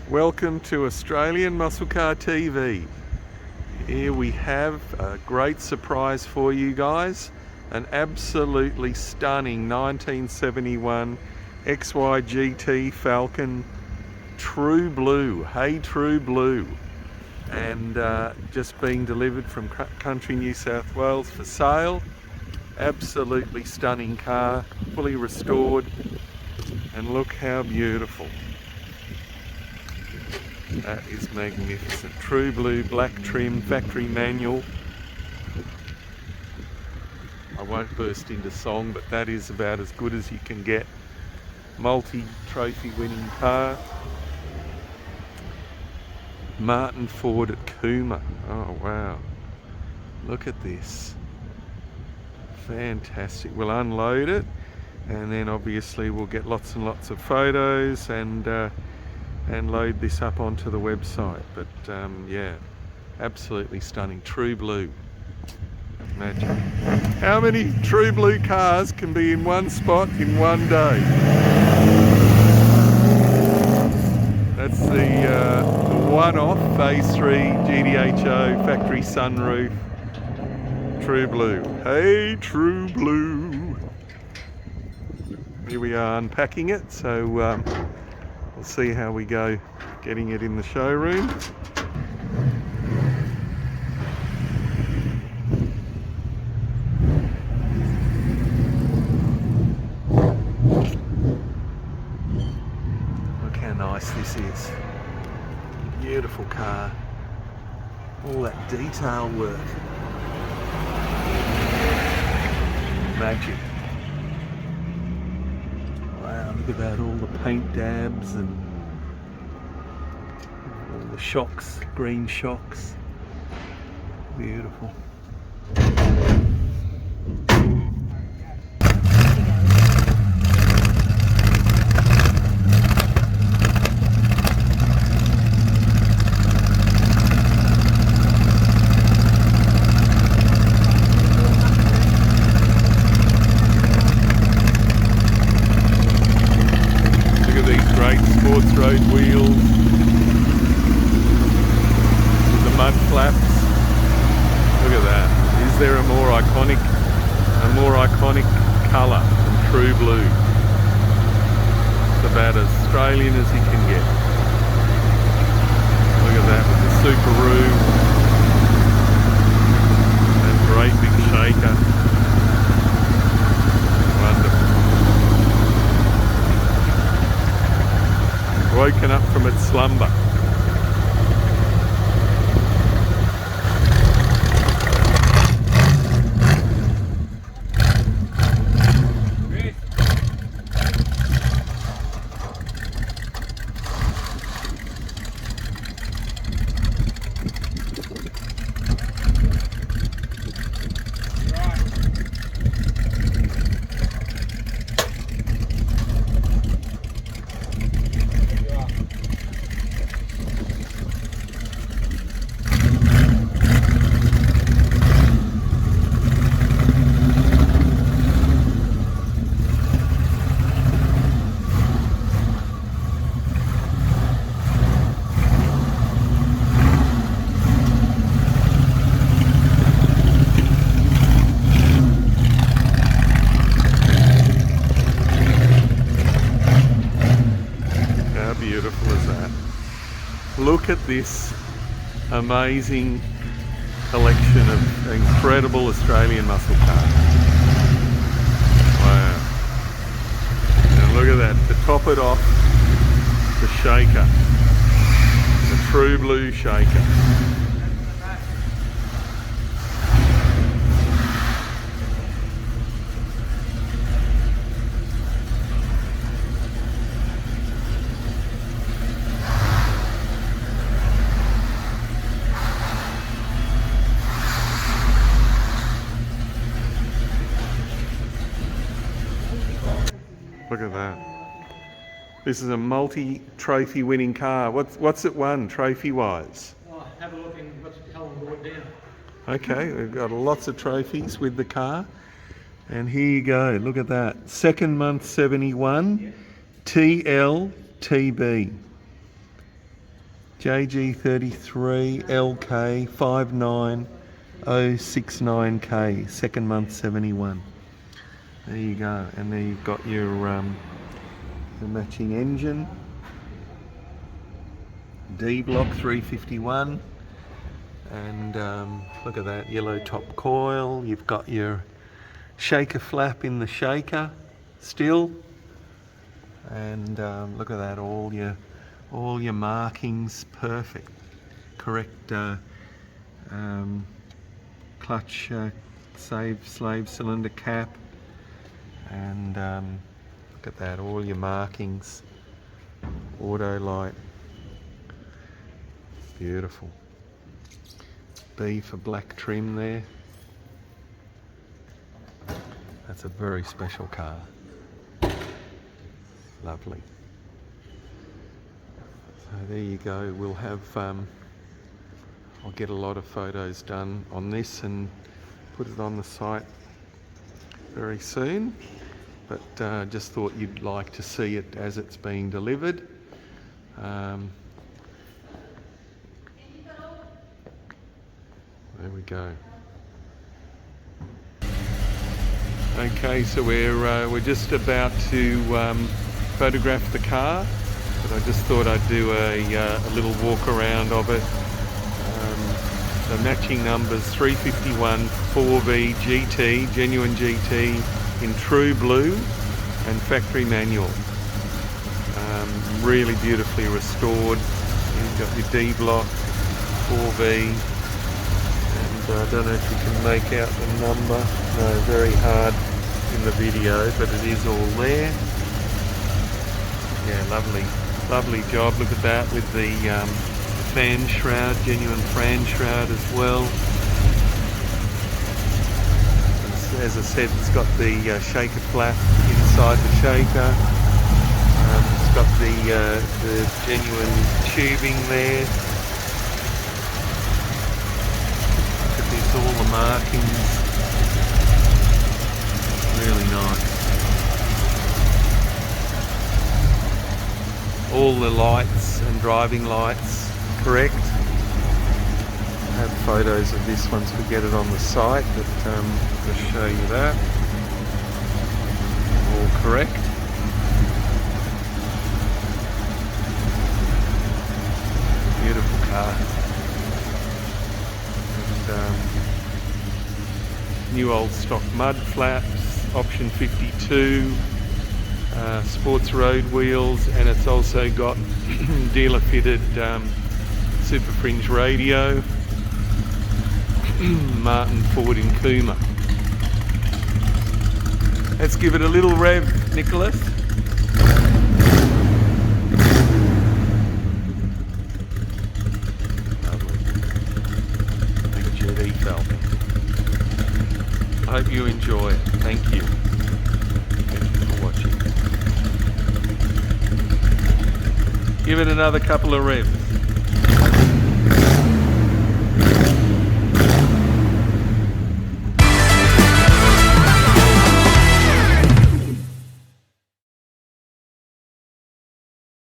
Welcome to Australian Muscle Car TV. Here we have a great surprise for you guys. An absolutely stunning 1971 XY GT Falcon True Blue. Hey, True Blue. And just being delivered from country New South Wales for sale. Absolutely stunning car, fully restored. And look how beautiful. That is magnificent. True blue, black trim, factory manual. I won't burst into song, but that is about as good as you can get. Multi-trophy winning car. Martin Ford at Cooma. Oh wow. Look at this. Fantastic. We'll unload it and then obviously we'll get lots and lots of photos and load this up onto the website. But yeah, absolutely stunning. True blue. Imagine how many true blue cars can be in one spot in one day. That's the one-off Phase 3 GDHO factory sunroof. True blue. Hey, True Blue. Here we are unpacking it, so we'll see how we go getting it in the showroom. Look how nice this is. Beautiful car. All that detail work. Magic. Wow, look at that, all the paint dabs and all the shocks, green shocks. Beautiful. Sports road wheels with the mud flaps. Look at that. Is there a more iconic colour than True Blue? It's about as Australian as you can get. Look at that with the Subaru and great big shaker. Wonderful. Woken up from its slumber. Beautiful as that. Look at this amazing collection of incredible Australian muscle cars. Wow. And look at that, to top it off, the shaker, the True Blue shaker. Look at that. This is a multi-trophy winning car. What's it won trophy-wise? Oh, have a look and tell them to go down. Okay, we've got lots of trophies with the car. And here you go, look at that. Second month 71, TLTB. JG33 LK 59069K, second month 71. There you go, and there you've got your the matching engine, D block 351, and look at that yellow top coil. You've got your shaker flap in the shaker still, and look at that, all your markings perfect, correct clutch slave cylinder cap, and look at that, all your markings, auto light, beautiful. B for black trim there. That's a very special car. Lovely. So there you go. We'll have I'll get a lot of photos done on this and put it on the site very soon, but just thought you'd like to see it as it's being delivered. There we go. Okay, so we're just about to photograph the car, but I just thought I'd do a little walk around of it. So matching numbers 351 4V GT, genuine GT in true blue and factory manual. Really beautifully restored. You've got your D block 4V, and I don't know if you can make out the number. No, very hard in the video, but it is all there. Yeah, lovely job. Look at that with the fan shroud, genuine fan shroud as well. As I said, it's got the shaker flap inside the shaker. It's got the genuine tubing there. Look at this, all the markings. Really nice. All the lights and driving lights correct. I have photos of this once we get it on the site, but I'll show you that. All correct. Beautiful car. And new old stock mud flaps, option 52, sports road wheels, and it's also got dealer fitted super fringe radio, Martin Ford in Cooma. Let's give it a little rev, Nicholas. Lovely. Big GT Falcon. I hope you enjoy it. Thank you. Thank you for watching. Give it another couple of revs.